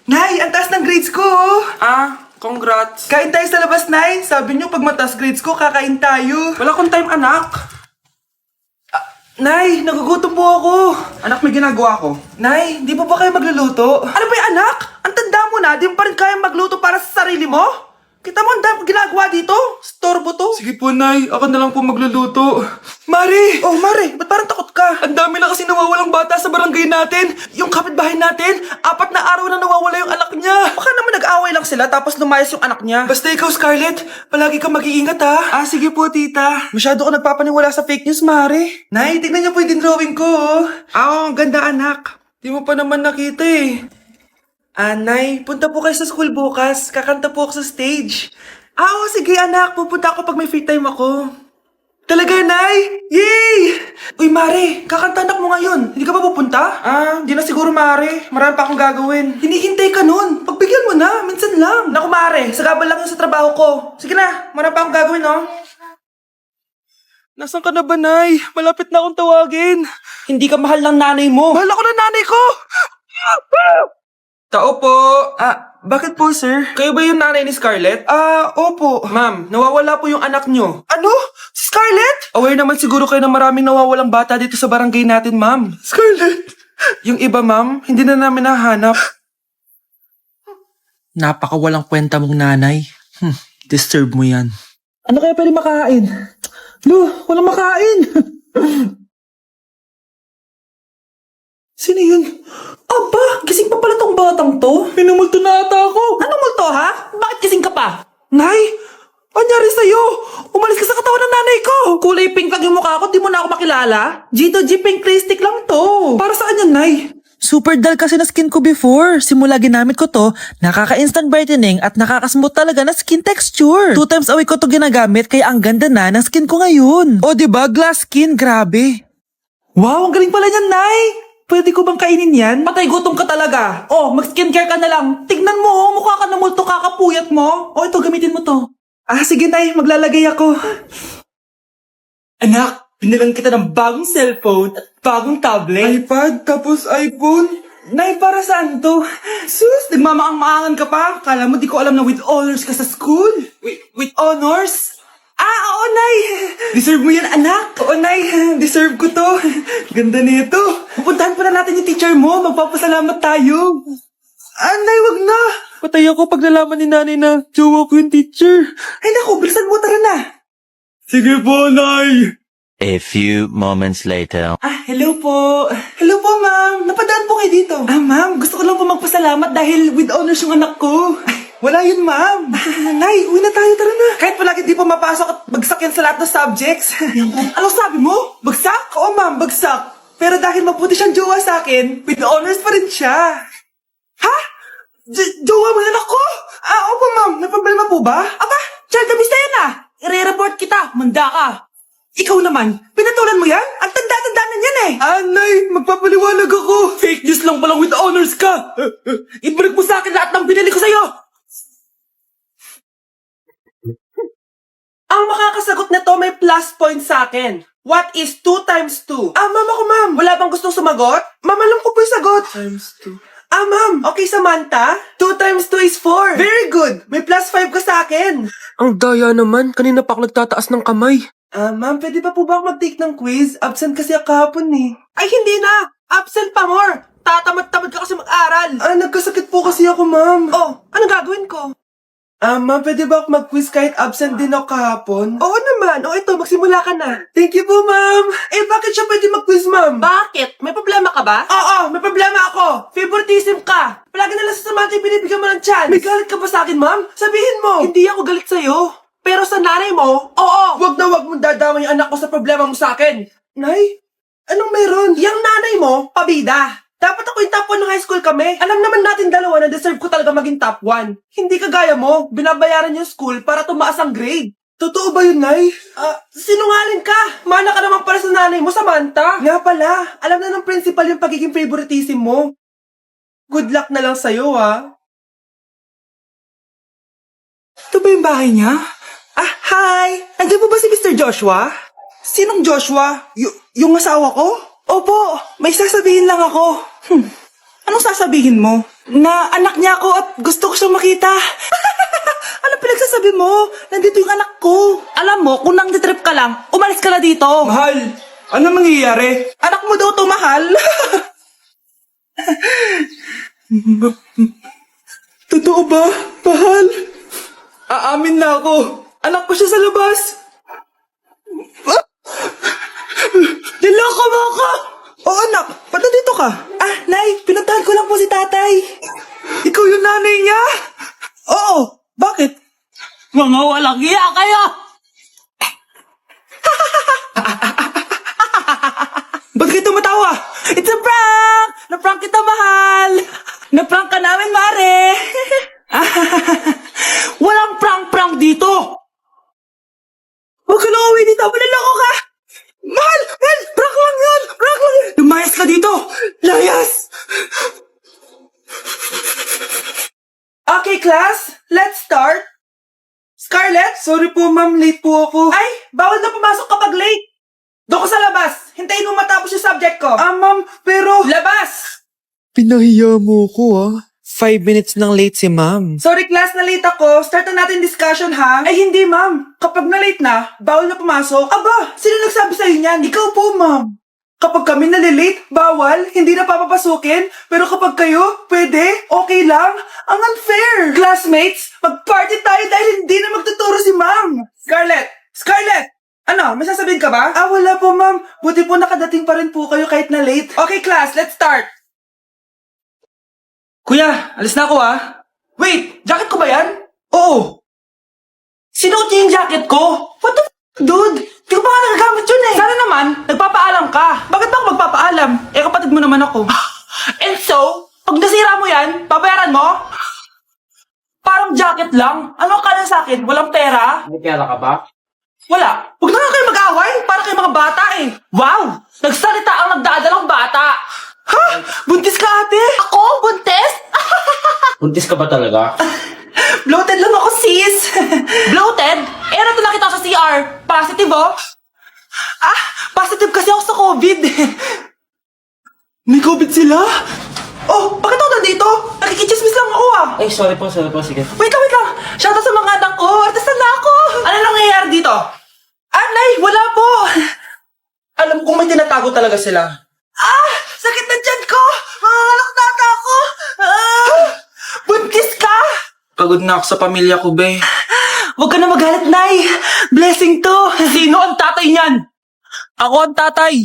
Nay, ang taas ng grades ko! Congrats. Kain tayo sa labas, Nay. Sabi niyo, pag mataas grades ko, kakain tayo. Wala kong time, anak. Nay, nagugutom po ako. Anak, may ginagawa ko. Nay, di po ba kayo magluluto? Ano ba yung anak? Ang tanda mo na, di mo pa rin kaya magluto para sa sarili mo? Kita mo ang dami kong ginagawa dito? Storbo to. Sige po, Nay. Ako na lang po magluluto. Mari! Oh, Mari, ba't parang takot ka? Ang dami na kasi nawawalang bata sa barangay natin. Yung kapitbahay natin, 4 na araw na nawawala yung anak niya. Baka naman nag-away lang sila tapos lumayas yung anak niya. Basta ikaw, Scarlett, palagi kang mag-iingat ha. Sige po, tita. Masyado ka nagpapaniwala sa fake news, Mari. Nay, tignan niyo po yung drawing ko. Ang ganda, anak. Di mo pa naman nakita eh. Nay, punta po kayo sa school bukas. Kakanta po ako sa stage. Oo, sige anak. Pupunta ako pag may free time ako. Talaga, Nay? Yay! Uy, Mare, kakanta anak mo ngayon. Hindi ka ba pupunta? Di na siguro, Mare. Marami pa akong gagawin. Hinihintay ka nun. Pagbigyan mo na, minsan lang. Naku, Mare, sagabal lang yun sa trabaho ko. Sige na, marami pa akong gagawin, no? Nasaan ka na ba, Nay? Malapit na akong tawagin. Hindi ka mahal ng nanay mo. Mahal ako ng nanay ko! Tao po. Bakit po, sir? Kayo ba yung nanay ni Scarlett? Opo. Ma'am, nawawala po yung anak nyo. Ano? Si Scarlett? Aware naman siguro kayo na maraming nawawalang bata dito sa barangay natin, ma'am. Scarlett? Yung iba, ma'am, hindi na namin nahanap. Napakawalang kwenta mong nanay. Disturb mo yan. Ano kaya pwede makain? Lo, walang makain. Sino yun? Aba, gising pa pala tong batang to. Pinumulto na ata ako. Anong multo, ha? Bakit gising ka pa? Nay, anyari sa'yo? Umalis ka sa katawan ng nanay ko. Kulay pink lang yung mukha ko, di mo na ako makilala. G2G pink clay stick lang to. Para saan yan, Nay? Super dull kasi na skin ko before. Simula ginamit ko to, nakaka-instant brightening at nakaka-smooth talaga na skin texture. 2 times a week ko to ginagamit kaya ang ganda na ng skin ko ngayon. O diba, glass skin, grabe. Wow, ang galing pala niyan, Nay. Pwede ko bang kainin yan? Patay gutom ka talaga. Oh, mag-skincare ka na lang. Tignan mo, oh, mukha ka na multo, kakapuyat mo. Oh, ito, gamitin mo to. Sige, Nay, maglalagay ako. Anak, pinalang kita ng bagong cellphone at bagong tablet. iPad, tapos iPhone. Nay, para saan to? Sus, nagmamaang-maangan ka pa. Kala mo di ko alam na with honors ka sa school. With honors? Oo, Nay. Deserve mo yan, anak. Oo, Nay. Deserve ko to. Ganda nito. Pupuntahan pa na natin yung teacher mo. Magpapasalamat tayo. Nay, wag na. Patay ako pag nalaman ni nanay na jowa ko yung teacher. Ay, naku, bilisan mo, tara na. Sige po, Nay. A few moments later. Hello po. Hello po, ma'am. Napadaan po kayo dito. Ma'am, gusto ko lang po magpasalamat dahil with honors yung anak ko. Wala yun, ma'am. Nay, uwi na tayo, tara na. Kahit palagi di pa mapasok at bagsak yan sa lahat ng subjects. Anong sabi mo? Bagsak? Oo, ma'am, bagsak. Pero dahil mabuti siyang jowa sa akin, with honors pa rin siya. Ha? Jowa mo yan ako? Opo, ma'am. May problema po ba? Aba, child abuse na yan I-report kita. Manda ka. Ikaw naman, pinatulan mo yan? Ang tanda-tanda na yan Nay, magpapaliwanag ako. Fake news lang palang with honors ka. Ibalik mo sa akin lahat ng binili ko sa'yo. Ang makakasagot na to may plus point sa akin. What is 2 times 2? Ma'am ako, ma'am. Wala bang gustong sumagot? Ma'am, alam ko po yung sagot. Times 2. Ma'am. Okay, Samantha. 2 times 2 is 4. Very good. May plus 5 ka sa akin. Ang daya naman. Kanina pa ako nagtataas ng kamay. Ma'am, pwede pa po ba ako mag-take ng quiz? Absent kasi ako kahapon Ay, hindi na! Absent pa more! Tatamad-tamad ka kasi mag-aral! Nagkasakit po kasi ako, ma'am. Oh, ano gagawin ko? Ma'am, pwede ba ako mag-quiz kahit absent din ako kahapon? Oo naman. Ito, magsimula ka na. Thank you po, ma'am. Bakit siya pwede mag-quiz, ma'am? Bakit? May problema ka ba? Oo, may problema ako. Favoritism ka. Palagi na lang sa Samantha yung binibigyan mo ng chance. May galit ka ba sa akin, ma'am? Sabihin mo. Hindi ako galit sa'yo. Pero sa nanay mo, oo. Wag na wag mong dadama yung anak ko sa problema mo sa akin. Nay, anong meron? Yang nanay mo, pabida. Dapat ako yung top 1 ng high school kami. Alam naman natin dalawa na deserve ko talaga maging top 1. Hindi kagaya mo, binabayaran yung school para tumaas ang grade. Totoo ba yun, Nay? Sinungaling ka. Mana ka naman para sa nanay mo, Samantha. Nga pala, alam na ng principal yung pagiging favoritism mo. Good luck na lang sa'yo, Ito ba yung bahay niya? Hi! Nandiyan po ba si Mr. Joshua? Sinong Joshua? Yung asawa ko? Opo, may sasabihin lang ako. Anong sasabihin mo? Na anak niya ako at gusto ko siyang makita. Anong pinagsasabi mo? Nandito yung anak ko. Alam mo, kung nang-trip ka lang, umalis ka na dito. Mahal, ano mangyayari? Anak mo daw to, mahal. Totoo ba, mahal? Aamin na ako. Anak ko siya sa labas. Niloko mo ako! Oh anak, ba't nandito ka? Ah, Nay, pinuntahan ko lang po si tatay. Ikaw yung nanay niya? Oo, bakit? Mga walang iya kayo! Ba't kayo tumatawa? It's a prank! Na-prank kita, mahal! Na-prank ka namin, Mare! Walang prank-prank dito! Huwag ka lang uwi dito! Manaloko ka! Mahal! Mahal! Prank lang yun! Prank lang yun! Lumayas ka dito! Layas! Okay, class, let's start. Scarlett, sorry po ma'am, late po ako. Ay, bawal na pumasok kapag late. Doon ko sa labas. Hintayin mo matapos yung subject ko. Ma'am, pero... Labas! Pinahiya mo ko 5 minutes nang late si ma'am. Sorry class, na late ako. Start na natin discussion ha. Ay hindi ma'am. Kapag na late na, bawal na pumasok. Aba, sino nagsabi sa'yo niyan? Ikaw po ma'am. Kapag kami nalilate, bawal, hindi na papapasukin. Pero kapag kayo, pwede, okay lang. Ang unfair. Classmates, mag-party tayo dahil hindi na magtuturo si ma'am. Scarlett! Scarlett! Ano, may sasabihin ka ba? Wala po ma'am. Buti po nakadating pa rin po kayo kahit na late. Okay class, let's start. Kuya, alis na ako Wait, jacket ko ba yan? Oo. Sinuot niya yung jacket ko? What the dude? Di ko pa nga nagagamit yun eh. Sana naman, nagpapaalam ka. Bakit ba ako magpapaalam? Kapatid mo naman ako. And so, pag nasira mo yan, babayaran mo? Parang jacket lang. Ano ka na sa akin? Walang pera? May pera ka ba? Wala. Huwag na nga kayo mag-away. Para kayo mga bata eh. Wow! Nagsalita ang nagdadalang bata. Ha? Buntis ka ate? Ako? Buntis? Buntis ka ba talaga? Bloated lang ako sis. Bloated? Ano ito nakita ko sa CR? Positive oh? Positive kasi ako sa COVID. May COVID sila? Oh, bakit ako nandito? Nakikichismis lang ako Ay, sorry po, sige. Wait lang. Shoutout sa mga anak ko. Artista na ako. Ano nangyayari dito? Nay, wala po. Alam kong may tinatago talaga sila. Sakit na tiyan ko. Mangalak na ata ako. Buntis ka. Pagod na ako sa pamilya ko, be. Huwag ka na magalit, Nay. Blessing to. Sino ang tatay niyan? Ako ang tatay!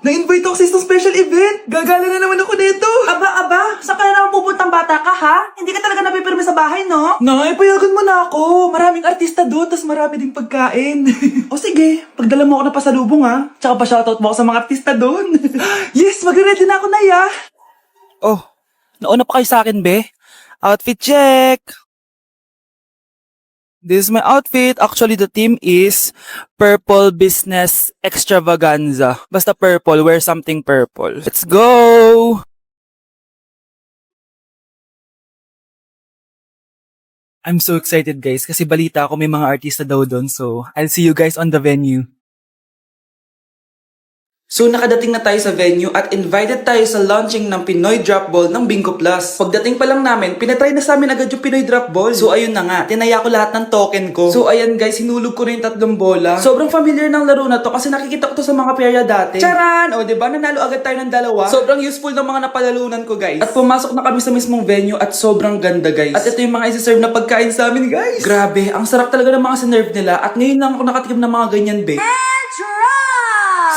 Na-invite ako sa isang special event. Gagala na naman ako dito. Aba. Saan ka na naman pupuntang bata ka, ha? Hindi ka talaga napipirme sa bahay, no? Nay, payagan mo na ako. Maraming artista doon, tas marami ding pagkain. O sige, pagdala mo ako na pasalubong, ha? Tsaka pa-shoutout mo ako sa mga artista doon. Yes, magre-ready na ako, Nay, ha? Oh, nauna pa kayo sa akin, be? Outfit check! This is my outfit. Actually, the theme is Purple Business Extravaganza. Basta purple, wear something purple. Let's go! I'm so excited, guys, kasi balita ako may mga artista daw doon. So, I'll see you guys on the venue. So nakadating na tayo sa venue at invited tayo sa launching ng Pinoy Drop Ball ng Bingo Plus. Pagdating pa lang namin, pinatry na sa amin agad yung Pinoy Drop Ball. So ayun na nga, tinaya ko lahat ng token ko. So ayan guys, hinulog ko na yung 3 bola. Sobrang familiar ng laro na to kasi nakikita ko to sa mga perya dati. Charan! O diba, nanalo agad tayo ng 2. Sobrang useful ng mga napalalunan ko guys. At pumasok na kami sa mismong venue at sobrang ganda guys. At ito yung mga isi-serve na pagkain sa amin guys. Grabe, ang sarap talaga ng mga sinerve nila at ngayon lang ako nakatikim ng mga ganyan be.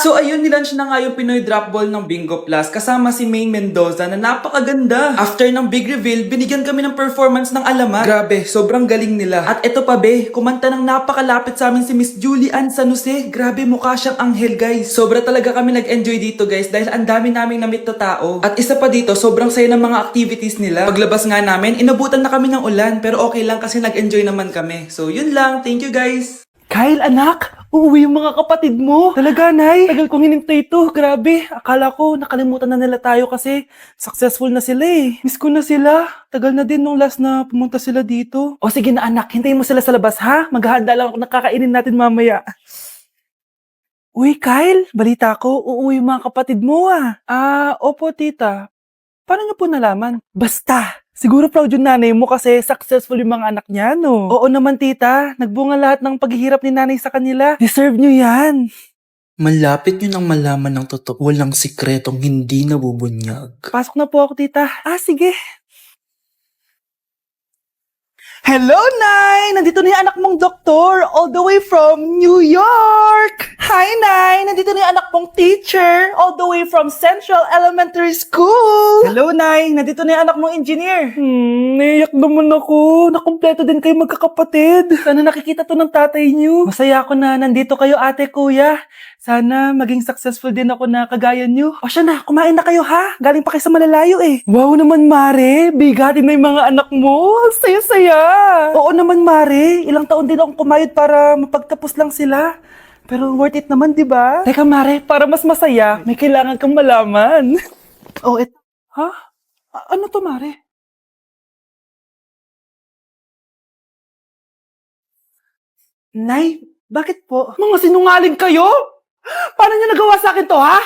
So ayun, nilaunch na nga yung Pinoy Drop Ball ng Bingo Plus kasama si Maine Mendoza na napakaganda. After ng big reveal, binigyan kami ng performance ng alamat. Grabe, sobrang galing nila. At eto pa be, kumanta ng napakalapit sa amin si Miss Julie Ann San Jose. Grabe, mukha siyang anghel guys. Sobra talaga kami nag-enjoy dito guys dahil ang dami naming na-meet na tao. At isa pa dito, sobrang saya ng mga activities nila. Paglabas nga namin, inabutan na kami ng ulan pero okay lang kasi nag-enjoy naman kami. So yun lang, thank you guys. Kyle, anak! Uuwi yung mga kapatid mo! Talaga, Nay! Tagal kong hinintay ito. Grabe! Akala ko nakalimutan na nila tayo kasi successful na sila eh. Miss ko na sila. Tagal na din nung last na pumunta sila dito. O sige na anak, hintayin mo sila sa labas ha? Maghahanda lang ako ng kakainin natin mamaya. Uy, Kyle, balita ko, uuwi yung mga kapatid mo ah. Opo, tita. Paano niyo po nalaman? Basta! Siguro proud yung nanay mo kasi successful yung mga anak niya, no? Oo naman, tita. Nagbunga lahat ng paghihirap ni nanay sa kanila. Deserve niyo yan. Malapit nyo nang malaman ng totoo. Walang sikretong hindi nabubunyag. Pasok na po ako, tita. Sige. Hello, Nay! Nandito na yung anak mong doktor, all the way from New York! Hi, Nay! Nandito na yung anak mong teacher, all the way from Central Elementary School! Hello, Nay! Nandito na yung anak mong engineer. Naiyak naman ako. Nakumpleto din kayo magkakapatid. Sana nakikita to ng tatay niyo. Masaya ako na nandito kayo, ate, kuya. Sana maging successful din ako na kagaya niyo. O siya na, kumain na kayo ha. Galing pa kayo sa malalayo eh. Wow naman, Mare. Bigatin na yung mga anak mo. Saya-saya. Oo naman, Mare. Ilang taon din akong kumayod para mapagtapos lang sila. Pero worth it naman, di ba? Teka, Mare, para mas masaya, may kailangan kang malaman. Ha? Ano to, Mare? Nay, bakit po? Mga sinungaling kayo? Paano niyo nagawa sa akin to, ha?